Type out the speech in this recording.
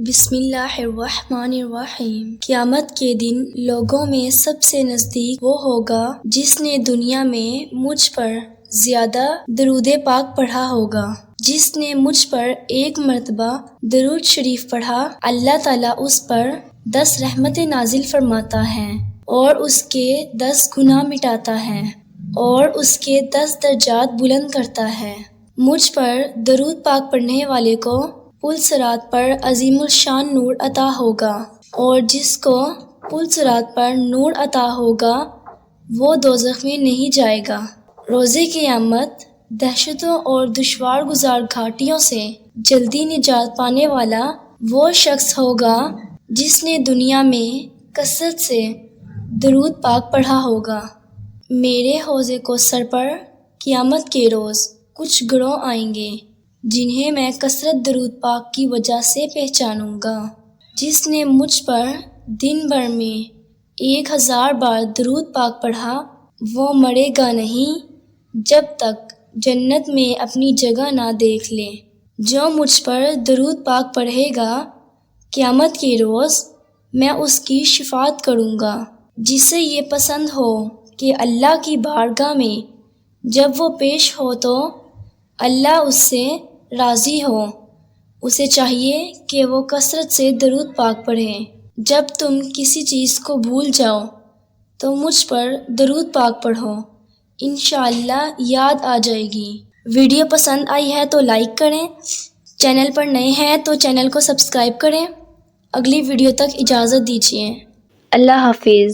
بسم اللہ الرحمن الرحیم۔ قیامت کے دن لوگوں میں سب سے نزدیک وہ ہوگا جس نے دنیا میں مجھ پر زیادہ درود پاک پڑھا ہوگا۔ جس نے مجھ پر ایک مرتبہ درود شریف پڑھا، اللہ تعالیٰ اس پر 10 رحمتیں نازل فرماتا ہے اور اس کے 10 گناہ مٹاتا ہے اور اس کے 10 درجات بلند کرتا ہے۔ مجھ پر درود پاک پڑھنے والے کو پل صراط پر عظیم الشان نور عطا ہوگا، اور جس کو پل صراط پر نور عطا ہوگا وہ دوزخ میں نہیں جائے گا۔ روز قیامت دہشتوں اور دشوار گزار گھاٹیوں سے جلدی نجات پانے والا وہ شخص ہوگا جس نے دنیا میں کثرت سے درود پاک پڑھا ہوگا۔ میرے حوضے کوثر پر قیامت کے روز کچھ گروہ آئیں گے جنہیں میں کثرت درود پاک کی وجہ سے پہچانوں گا۔ جس نے مجھ پر دن بھر میں 1000 بار درود پاک پڑھا وہ مرے گا نہیں جب تک جنت میں اپنی جگہ نہ دیکھ لے۔ جو مجھ پر درود پاک پڑھے گا قیامت کے روز میں اس کی شفاعت کروں گا۔ جسے یہ پسند ہو کہ اللہ کی بارگاہ میں جب وہ پیش ہو تو اللہ اس سے راضی ہو، اسے چاہیے کہ وہ کثرت سے درود پاک پڑھے۔ جب تم کسی چیز کو بھول جاؤ تو مجھ پر درود پاک پڑھو، انشاءاللہ یاد آ جائے گی۔ ویڈیو پسند آئی ہے تو لائک کریں، چینل پر نئے ہیں تو چینل کو سبسکرائب کریں۔ اگلی ویڈیو تک اجازت دیجیے۔ اللہ حافظ۔